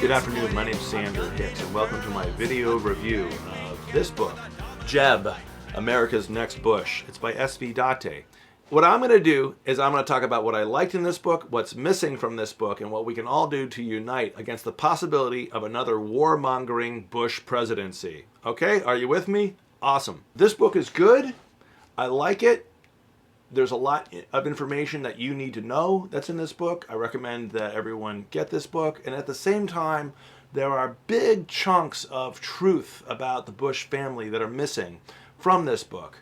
Good afternoon, my name is Sander Hicks, and welcome to my video review of this book, Jeb, America's Next Bush. It's by S.V.Date. What I'm going to do is I'm going to talk about what I liked in this book, what's missing from this book, and what we can all do to unite against the possibility of another warmongering Bush presidency. Okay, are you with me? Awesome. This book is good. I like it. There's a lot of information that you need to know that's in this book. I recommend that everyone get this book. And at the same time, there are big chunks of truth about the Bush family that are missing from this book.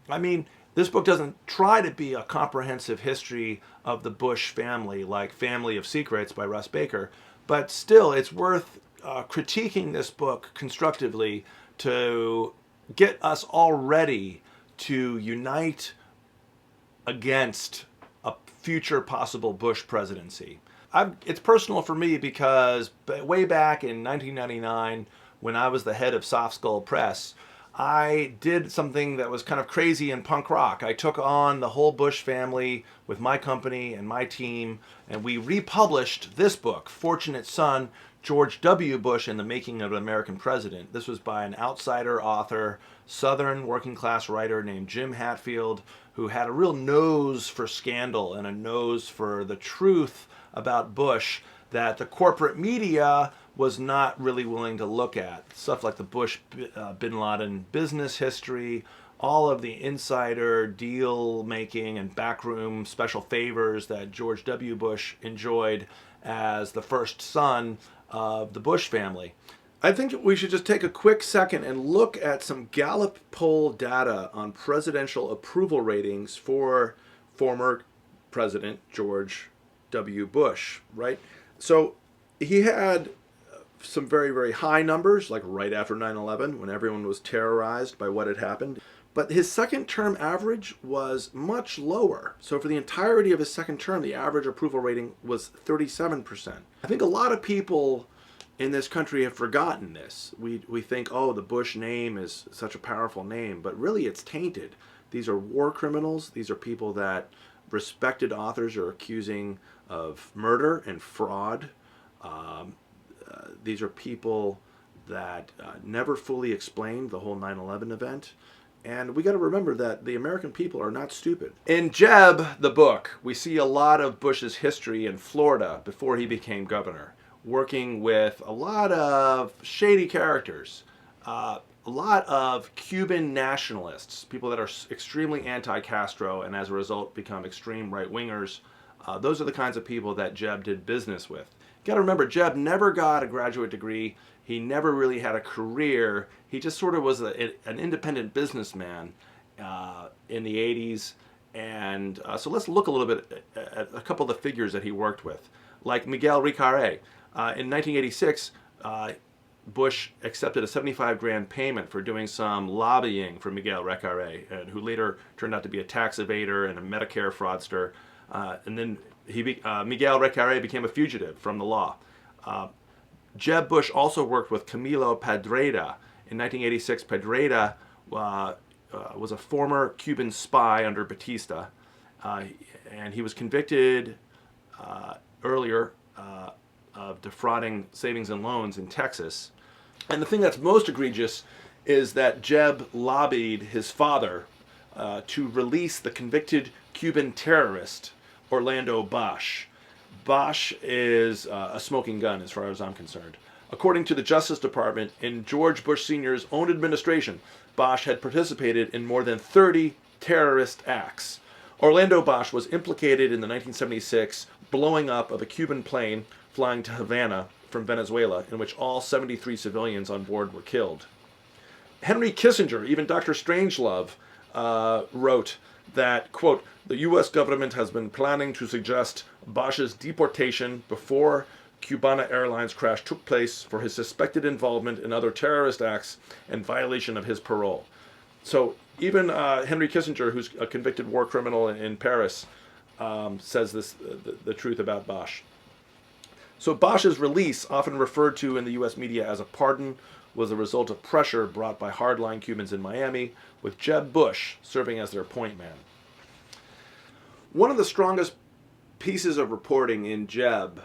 I mean, this book doesn't try to be a comprehensive history of the Bush family like Family of Secrets by Russ Baker, but still it's worth critiquing this book constructively to get us all ready to unite against a future possible Bush presidency. It's personal for me because way back in 1999, when I was the head of Soft Skull Press, I did something that was kind of crazy in punk rock. I took on the whole Bush family with my company and my team, and we republished this book, Fortunate Son, George W. Bush and the Making of an American President. This was by an outsider author, Southern working class writer named Jim Hatfield, who had a real nose for scandal and a nose for the truth about Bush that the corporate media was not really willing to look at. Stuff like the Bush bin Laden business history, all of the insider deal making and backroom special favors that George W. Bush enjoyed as the first son of the Bush family. I think we should just take a quick second and look at some Gallup poll data on presidential approval ratings for former President George W. Bush, right? So he had some very, very high numbers, like right after 9/11, when everyone was terrorized by what had happened. But his second term average was much lower. So for the entirety of his second term, the average approval rating was 37%. I think a lot of people in this country have forgotten this. We think, oh, the Bush name is such a powerful name, but really it's tainted. These are war criminals. These are people that respected authors are accusing of murder and fraud. These are people that never fully explained the whole 9/11 event. And we got to remember that the American people are not stupid. In Jeb, the book, we see a lot of Bush's history in Florida before he became governor, working with a lot of shady characters, a lot of Cuban nationalists, people that are extremely anti-Castro and as a result become extreme right-wingers. Those are the kinds of people that Jeb did business with. You got to remember, Jeb never got a graduate degree. He never really had a career. He just sort of was an independent businessman in the 80s. And so let's look a little bit at a couple of the figures that he worked with, like Miguel Recarey. In 1986, Bush accepted a $75,000 payment for doing some lobbying for Miguel Recarey, who later turned out to be a tax evader and a Medicare fraudster. And then Miguel Recarey became a fugitive from the law. Jeb Bush also worked with Camilo Pedrera. In 1986, Pedrera was a former Cuban spy under Batista, and he was convicted earlier of defrauding savings and loans in Texas. And the thing that's most egregious is that Jeb lobbied his father to release the convicted Cuban terrorist Orlando Bosch. Bosch is a smoking gun as far as I'm concerned. According to the Justice Department, in George Bush Sr.'s own administration, Bosch had participated in more than 30 terrorist acts. Orlando Bosch was implicated in the 1976 blowing up of a Cuban plane flying to Havana from Venezuela, in which all 73 civilians on board were killed. Henry Kissinger, even Dr. Strangelove, wrote that, quote, the U.S. government has been planning to suggest Bosch's deportation before Cubana Airlines crash took place for his suspected involvement in other terrorist acts and violation of his parole. So even Henry Kissinger, who's a convicted war criminal in Paris, says the truth about Bosch. So Bosch's release, often referred to in the U.S. media as a pardon, was a result of pressure brought by hardline Cubans in Miami, with Jeb Bush serving as their point man. One of the strongest pieces of reporting in Jeb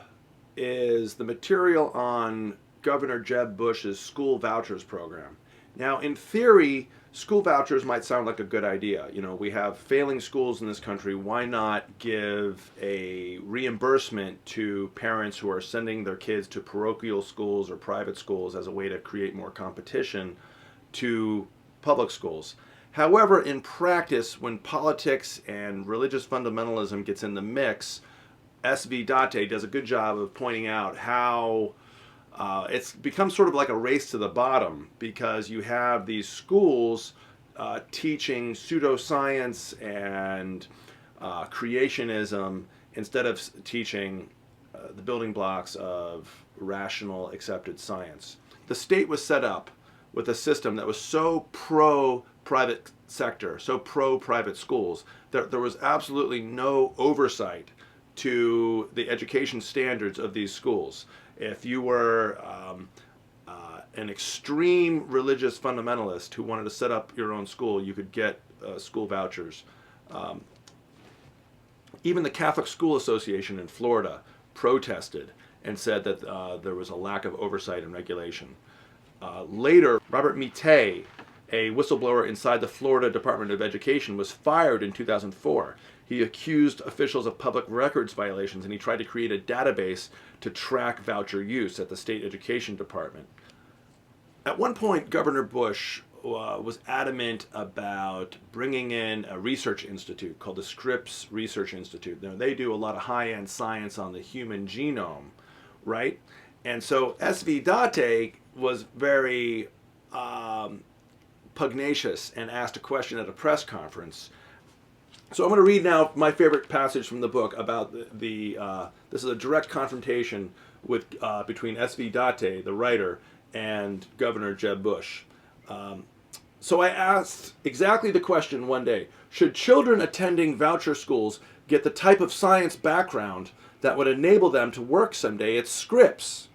is the material on Governor Jeb Bush's school vouchers program. Now, in theory, school vouchers might sound like a good idea. You know, we have failing schools in this country. Why not give a reimbursement to parents who are sending their kids to parochial schools or private schools as a way to create more competition to public schools? However, in practice, when politics and religious fundamentalism gets in the mix, S.V.Date does a good job of pointing out how it's become sort of like a race to the bottom, because you have these schools teaching pseudoscience and creationism instead of teaching the building blocks of rational accepted science. The state was set up with a system that was so pro-private sector, so pro-private schools, that there was absolutely no oversight to the education standards of these schools. If you were an extreme religious fundamentalist who wanted to set up your own school, you could get school vouchers. Even the Catholic School Association in Florida protested and said that there was a lack of oversight and regulation. Later, Robert Mittay, a whistleblower inside the Florida Department of Education, was fired in 2004. He accused officials of public records violations, and he tried to create a database to track voucher use at the state education department. At one point, Governor Bush was adamant about bringing in a research institute called the Scripps Research Institute. Now, they do a lot of high-end science on the human genome, right? And so S.V.Date was very pugnacious and asked a question at a press conference. So I'm going to read now my favorite passage from the book about this is a direct confrontation with between S.V.Date, the writer, and Governor Jeb Bush. So I asked exactly the question one day: should children attending voucher schools get the type of science background that would enable them to work someday at Scripps?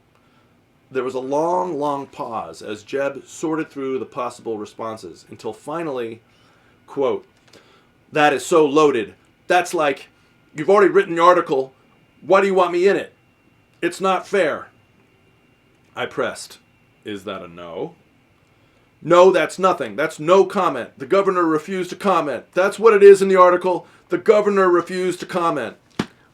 There was a long, long pause as Jeb sorted through the possible responses until finally, quote, "That is so loaded. That's like, you've already written the article. Why do you want me in it? It's not fair." I pressed, "Is that a no?" "No, that's nothing. That's no comment. The governor refused to comment. That's what it is in the article. The governor refused to comment."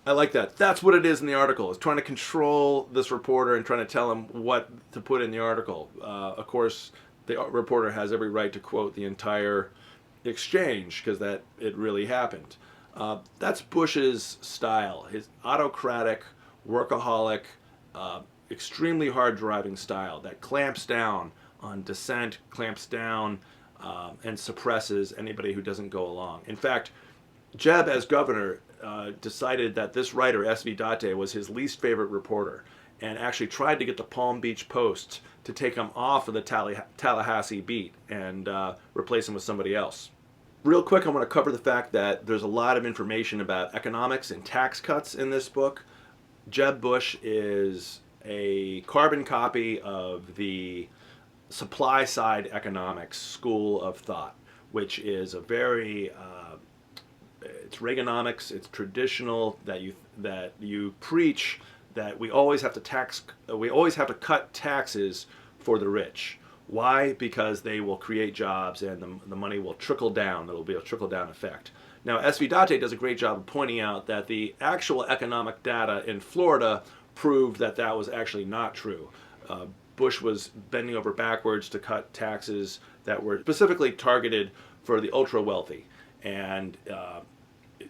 I like that. That's what it is in the article. It's trying to control this reporter and trying to tell him what to put in the article. Of course, the reporter has every right to quote the entire exchange because that it really happened. That's Bush's style. His autocratic, workaholic, extremely hard-driving style that clamps down on dissent, clamps down and suppresses anybody who doesn't go along. In fact, Jeb, as governor, decided that this writer, S.V.Date, was his least favorite reporter, and actually tried to get the Palm Beach Post to take him off of the Tallahassee beat and replace him with somebody else. Real quick, I want to cover the fact that there's a lot of information about economics and tax cuts in this book. Jeb Bush is a carbon copy of the supply side economics school of thought, which is a very it's Reaganomics. It's traditional that you preach that we always have to cut taxes for the rich. Why? Because they will create jobs and the money will trickle down. There will be a trickle down effect. Now, S.V.Date does a great job of pointing out that the actual economic data in Florida proved that that was actually not true. Bush was bending over backwards to cut taxes that were specifically targeted for the ultra wealthy, and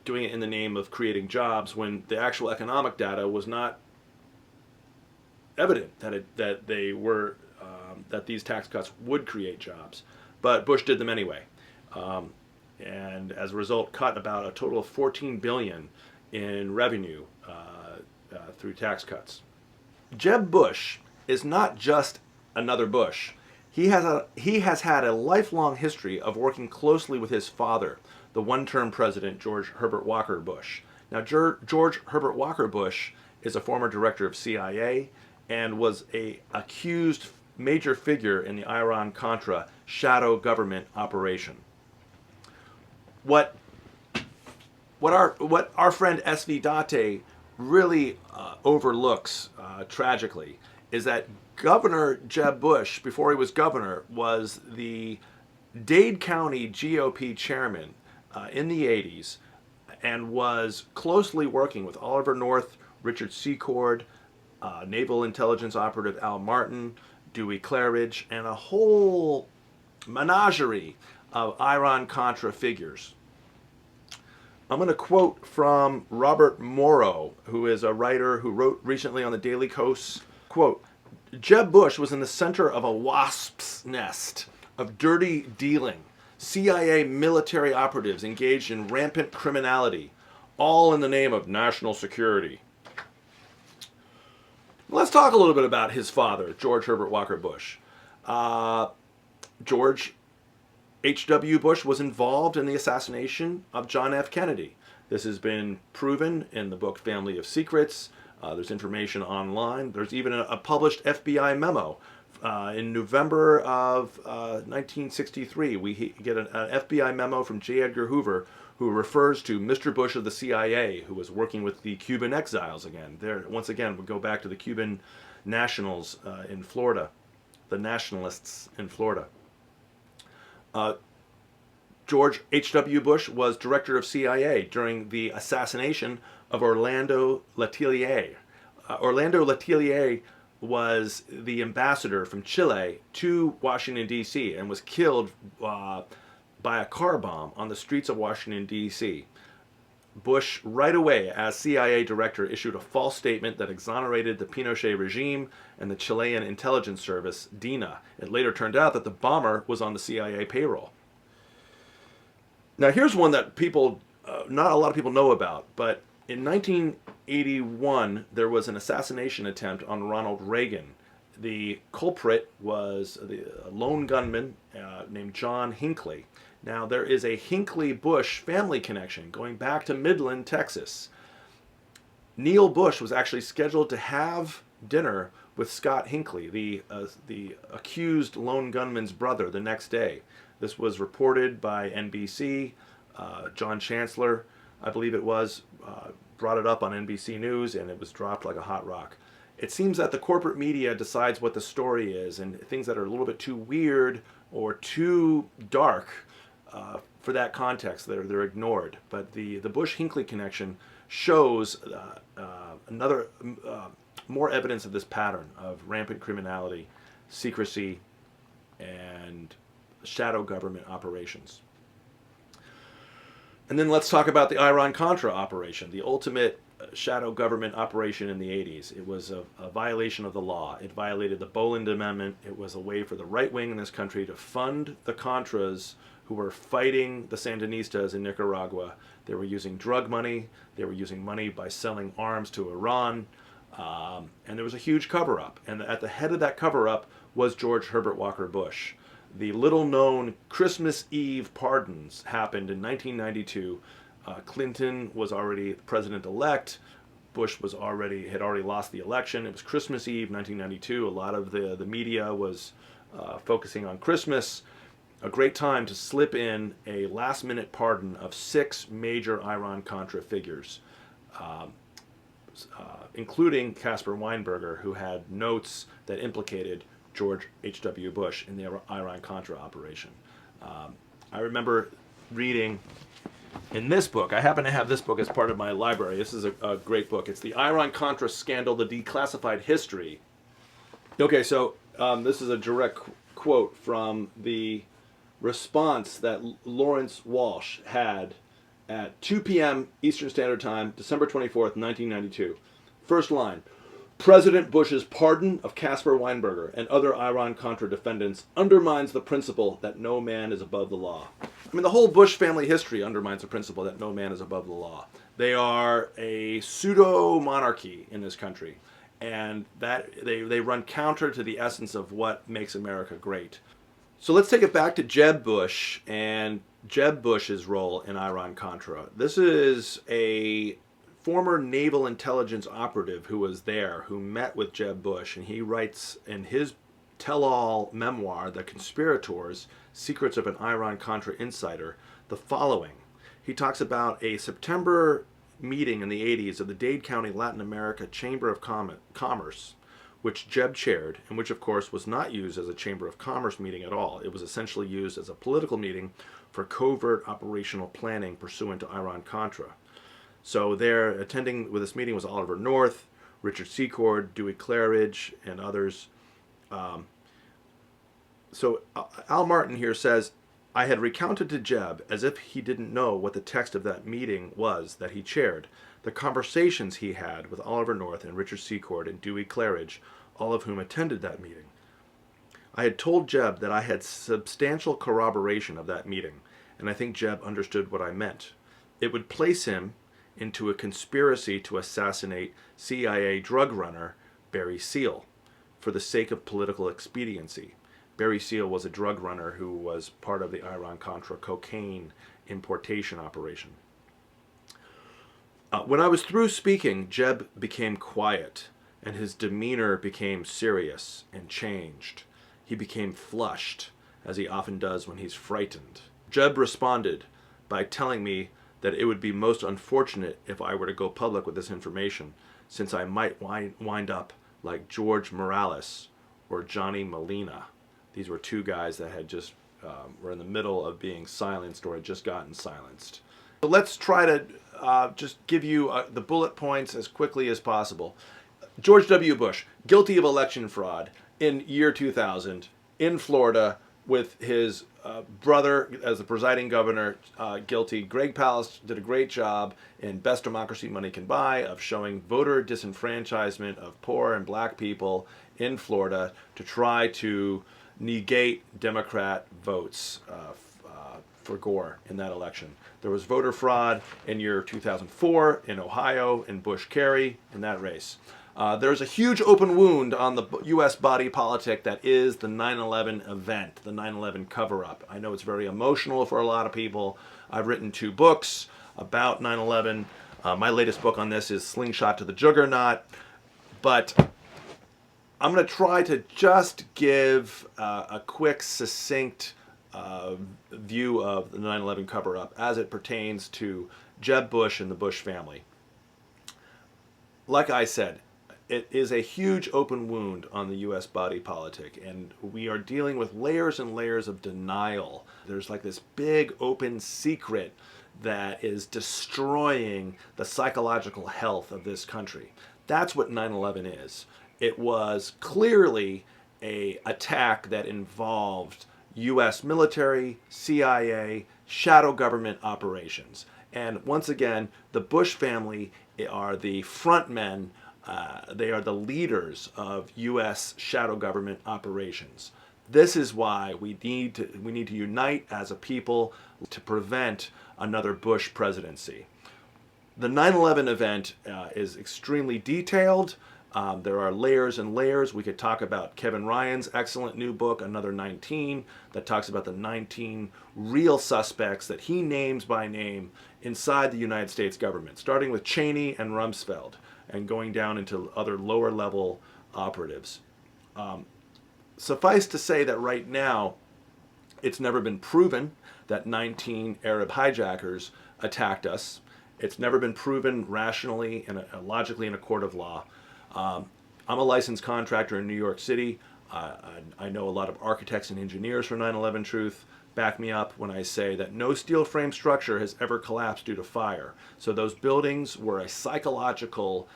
doing it in the name of creating jobs when the actual economic data was not evident that these tax cuts would create jobs. But Bush did them anyway, and as a result cut about a total of $14 billion in revenue through tax cuts. Jeb Bush is not just another Bush. He has had a lifelong history of working closely with his father, the one-term president, George Herbert Walker Bush. Now, George Herbert Walker Bush is a former director of CIA and was an accused major figure in the Iran-Contra shadow government operation. What our friend S.V.Date really overlooks tragically is that Governor Jeb Bush, before he was governor, was the Dade County GOP chairman in the 80s and was closely working with Oliver North, Richard Secord, Naval Intelligence Operative Al Martin, Dewey Claridge, and a whole menagerie of Iran-Contra figures. I'm going to quote from Robert Morrow, who is a writer who wrote recently on the Daily Kos. Quote, Jeb Bush was in the center of a wasp's nest of dirty dealing, CIA military operatives engaged in rampant criminality, all in the name of national security. Let's talk a little bit about his father, George Herbert Walker Bush. George H.W. Bush was involved in the assassination of John F. Kennedy. This has been proven in the book Family of Secrets. There's information online. There's even a published FBI memo. In November of 1963, we get an FBI memo from J. Edgar Hoover who refers to Mr. Bush of the CIA, who was working with the Cuban exiles again. There, once again, we go back to the Cuban nationals in Florida, the nationalists in Florida. George H.W. Bush was director of CIA during the assassination of Orlando Letelier. Orlando Letelier was the ambassador from Chile to Washington, D.C. and was killed by a car bomb on the streets of Washington, D.C. Bush, right away, as CIA director, issued a false statement that exonerated the Pinochet regime and the Chilean intelligence service, DINA. It later turned out that the bomber was on the CIA payroll. Now, here's one that not a lot of people know about, but in 1981, there was an assassination attempt on Ronald Reagan. The culprit was a lone gunman named John Hinckley. Now, there is a Hinckley-Bush family connection going back to Midland, Texas. Neil Bush was actually scheduled to have dinner with Scott Hinckley, the accused lone gunman's brother, the next day. This was reported by NBC. John Chancellor, I believe it was, brought it up on NBC News, and it was dropped like a hot rock. It seems that the corporate media decides what the story is, and things that are a little bit too weird or too dark for that context, they're ignored. But the Bush-Hinckley connection shows another more evidence of this pattern of rampant criminality, secrecy, and shadow government operations. And then let's talk about the Iran-Contra operation, the ultimate shadow government operation in the 80s. It was a violation of the law. It violated the Boland Amendment. It was a way for the right wing in this country to fund the Contras who were fighting the Sandinistas in Nicaragua. They were using drug money. They were using money by selling arms to Iran. And there was a huge cover-up. And at the head of that cover-up was George Herbert Walker Bush. The little-known Christmas Eve pardons happened in 1992. Clinton was already president-elect. Bush had already lost the election. It was Christmas Eve, 1992. A lot of the media was focusing on Christmas. A great time to slip in a last-minute pardon of 6 major Iran-Contra figures, including Caspar Weinberger, who had notes that implicated George H.W. Bush in the Iran-Contra operation. I remember reading in this book, I happen to have this book as part of my library. This is a great book. It's the Iran-Contra Scandal, the Declassified History. Okay, so this is a direct quote from the response that Lawrence Walsh had at 2 p.m. Eastern Standard Time, December 24th, 1992. First line, President Bush's pardon of Caspar Weinberger and other Iran-Contra defendants undermines the principle that no man is above the law. I mean, the whole Bush family history undermines the principle that no man is above the law. They are a pseudo-monarchy in this country, and that they run counter to the essence of what makes America great. So let's take it back to Jeb Bush and Jeb Bush's role in Iran-Contra. This is a former naval intelligence operative who was there, who met with Jeb Bush, and he writes in his tell-all memoir, The Conspirators, Secrets of an Iran-Contra Insider, the following. He talks about a September meeting in the 80s of the Dade County Latin America Chamber of Commerce, which Jeb chaired, and which, of course, was not used as a Chamber of Commerce meeting at all. It was essentially used as a political meeting for covert operational planning pursuant to Iran-Contra. So there, attending with this meeting was Oliver North, Richard Secord, Dewey Claridge, and others. So Al Martin here says, I had recounted to Jeb, as if he didn't know what the text of that meeting was that he chaired, the conversations he had with Oliver North and Richard Secord and Dewey Claridge, all of whom attended that meeting. I had told Jeb that I had substantial corroboration of that meeting, and I think Jeb understood what I meant. It would place him into a conspiracy to assassinate CIA drug runner Barry Seal for the sake of political expediency. Barry Seal was a drug runner who was part of the Iran-Contra cocaine importation operation. When I was through speaking, Jeb became quiet, and his demeanor became serious and changed. He became flushed, as he often does when he's frightened. Jeb responded by telling me that it would be most unfortunate if I were to go public with this information, since I might wind up like George Morales or Johnny Molina. These were two guys that had just were in the middle of being silenced or had just gotten silenced. So let's try to just give you the bullet points as quickly as possible. George W. Bush, guilty of election fraud in year 2000 in Florida with his brother as the presiding governor, guilty. Greg Palast did a great job in Best Democracy Money Can Buy of showing voter disenfranchisement of poor and black people in Florida to try to negate Democrat votes for Gore in that election. There was voter fraud in year 2004 in Ohio, in Bush-Kerry, in that race. There's a huge open wound on the U.S. body politic that is the 9/11 event, the 9/11 cover-up. I know it's very emotional for a lot of people. I've written 2 books about 9/11. My latest book on this is Slingshot to the Juggernaut. But I'm going to try to just give a quick, succinct view of the 9/11 cover-up as it pertains to Jeb Bush and the Bush family. Like I said, it is a huge open wound on the U.S. body politic, and we are dealing with layers and layers of denial. There's like this big open secret that is destroying the psychological health of this country. That's what 9/11 is. It was clearly an attack that involved U.S. military, CIA, shadow government operations. And once again, the Bush family are the front men. They are the leaders of U.S. shadow government operations. This is why we need to unite as a people to prevent another Bush presidency. The 9/11 event is extremely detailed. There are layers and layers. We could talk about Kevin Ryan's excellent new book, Another 19, that talks about the 19 real suspects that he names by name inside the United States government, starting with Cheney and Rumsfeld and going down into other lower level operatives. Suffice to say that right now, it's never been proven that 19 Arab hijackers attacked us. It's never been proven rationally and logically in a court of law. I'm a licensed contractor in New York City. I know a lot of architects and engineers for 9/11 Truth. Back me up when I say that no steel frame structure has ever collapsed due to fire. So those buildings were a psychological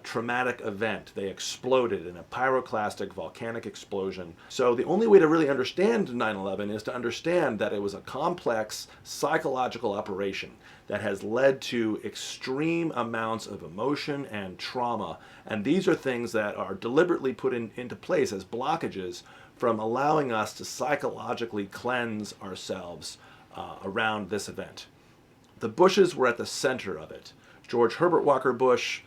traumatic event. They exploded in a pyroclastic volcanic explosion. So the only way to really understand 9/11 is to understand that it was a complex psychological operation that has led to extreme amounts of emotion and trauma. And these are things that are deliberately put into place as blockages from allowing us to psychologically cleanse ourselves around this event. The Bushes were at the center of it. George Herbert Walker Bush,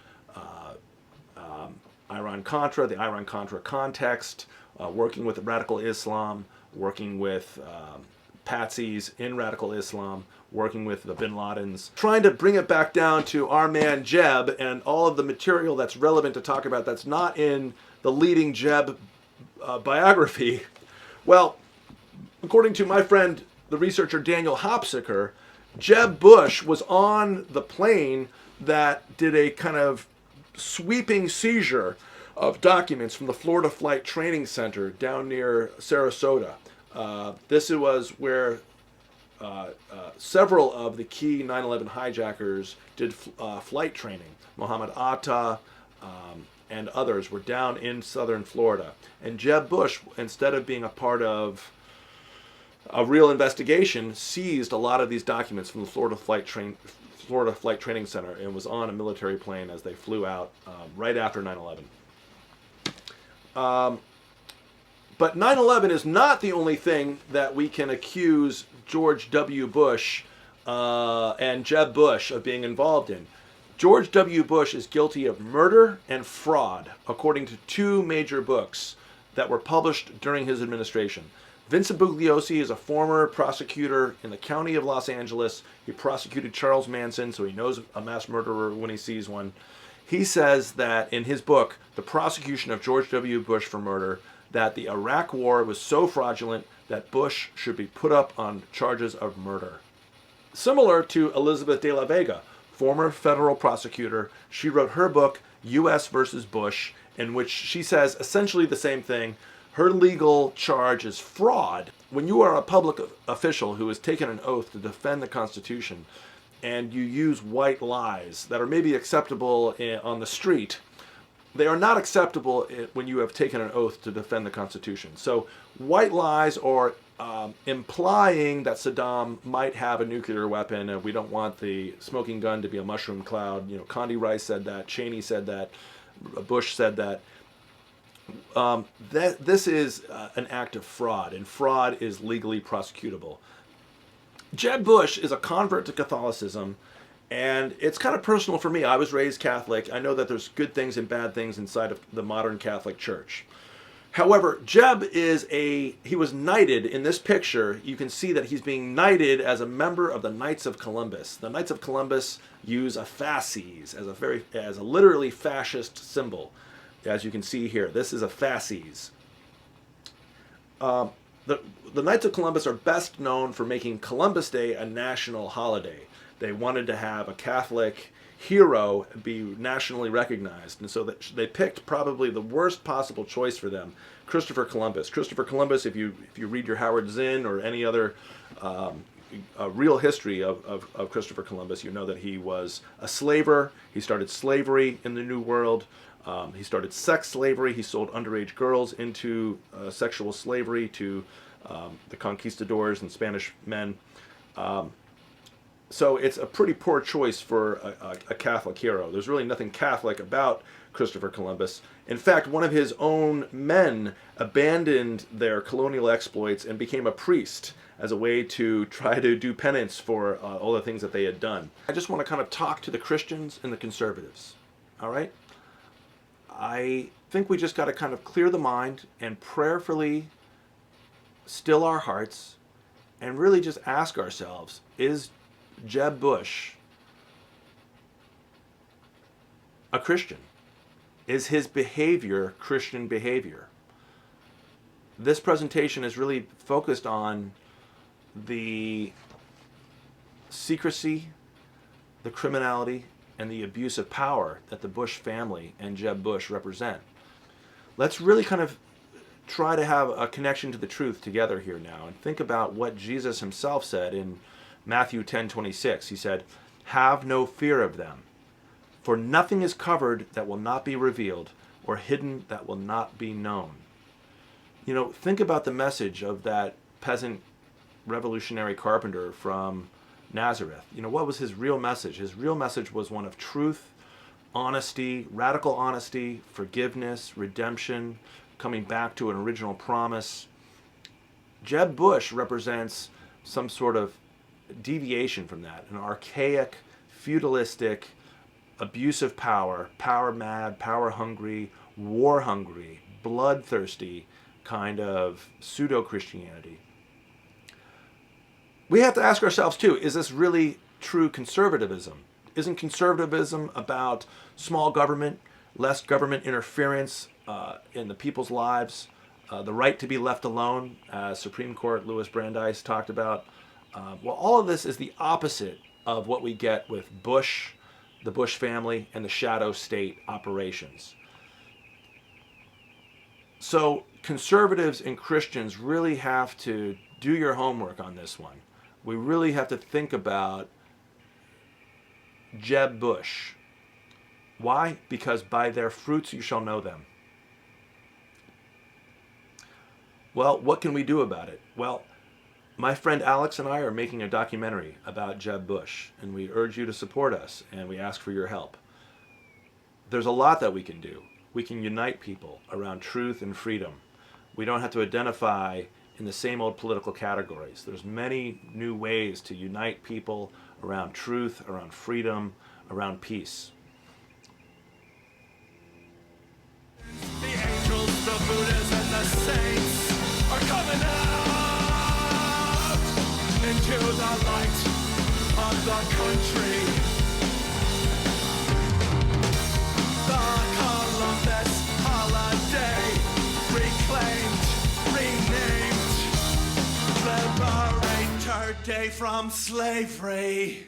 Iran-Contra, the Iran-Contra context, working with radical Islam, working with patsies in radical Islam, working with the bin Ladens, trying to bring it back down to our man Jeb and all of the material that's relevant to talk about that's not in the leading Jeb biography. Well, according to my friend, the researcher Daniel Hopsicker, Jeb Bush was on the plane that did a kind of sweeping seizure of documents from the Florida Flight Training Center down near Sarasota. This was where several of the key 9/11 hijackers did flight training. Mohammed Atta and others were down in southern Florida. And Jeb Bush, instead of being a part of a real investigation, seized a lot of these documents from the Florida Flight Training Center and was on a military plane as they flew out right after 9/11. But 9/11 is not the only thing that we can accuse George W. Bush and Jeb Bush of being involved in. George W. Bush is guilty of murder and fraud, according to two major books that were published during his administration. Vincent Bugliosi is a former prosecutor in the county of Los Angeles. He prosecuted Charles Manson, so he knows a mass murderer when he sees one. He says that in his book, The Prosecution of George W. Bush for Murder, that the Iraq War was so fraudulent that Bush should be put up on charges of murder. Similar to Elizabeth de la Vega, former federal prosecutor, she wrote her book, U.S. versus Bush, in which she says essentially the same thing. Her legal charge is fraud. When you are a public official who has taken an oath to defend the Constitution and you use white lies that are maybe acceptable on the street, they are not acceptable when you have taken an oath to defend the Constitution. So white lies or implying that Saddam might have a nuclear weapon and we don't want the smoking gun to be a mushroom cloud. Condi Rice said that, Cheney said that, Bush said that. This is an act of fraud, and fraud is legally prosecutable. Jeb Bush is a convert to Catholicism, and it's kind of personal for me. I was raised Catholic. I know that there's good things and bad things inside of the modern Catholic Church. However, Jeb he was knighted in this picture. You can see that he's being knighted as a member of the Knights of Columbus. The Knights of Columbus use a fasces as a literally fascist symbol. As you can see here, this is a fasces. The Knights of Columbus are best known for making Columbus Day a national holiday. They wanted to have a Catholic hero be nationally recognized, and so they picked probably the worst possible choice for them, Christopher Columbus. Christopher Columbus, if you read your Howard Zinn or any other real history of Christopher Columbus, you know that he was a slaver. He started slavery in the New World. He started sex slavery. He sold underage girls into sexual slavery to the conquistadors and Spanish men. So it's a pretty poor choice for a Catholic hero. There's really nothing Catholic about Christopher Columbus. In fact, one of his own men abandoned their colonial exploits and became a priest as a way to try to do penance for all the things that they had done. I just want to kind of talk to the Christians and the conservatives, all right? I think we just got to kind of clear the mind and prayerfully still our hearts and really just ask ourselves, is Jeb Bush a Christian? Is his behavior Christian behavior? This presentation is really focused on the secrecy, the criminality, and the abuse of power that the Bush family and Jeb Bush represent. Let's really kind of try to have a connection to the truth together here now and think about what Jesus himself said in Matthew 10:26. He said, "Have no fear of them, for nothing is covered that will not be revealed, or hidden that will not be known." Think about the message of that peasant revolutionary carpenter from Nazareth. What was his real message? His real message was one of truth, honesty, radical honesty, forgiveness, redemption, coming back to an original promise. Jeb Bush represents some sort of deviation from that, an archaic, feudalistic, abusive power, power-mad, power-hungry, war-hungry, bloodthirsty kind of pseudo-Christianity. We have to ask ourselves, too, is this really true conservatism? Isn't conservatism about small government, less government interference in the people's lives, the right to be left alone, as Supreme Court Louis Brandeis talked about, Well, all of this is the opposite of what we get with Bush, the Bush family, and the shadow state operations. So conservatives and Christians really have to do your homework on this one. We really have to think about Jeb Bush. Why? Because by their fruits you shall know them. Well, what can we do about it? Well, my friend Alex and I are making a documentary about Jeb Bush, and we urge you to support us, and we ask for your help. There's a lot that we can do. We can unite people around truth and freedom. We don't have to identify in the same old political categories. There's many new ways to unite people around truth, around freedom, around peace. The angels, the Buddhas, and the saints are coming out into the light of the country. The Columbus holiday reclaimed, renamed, Liberator Day from slavery.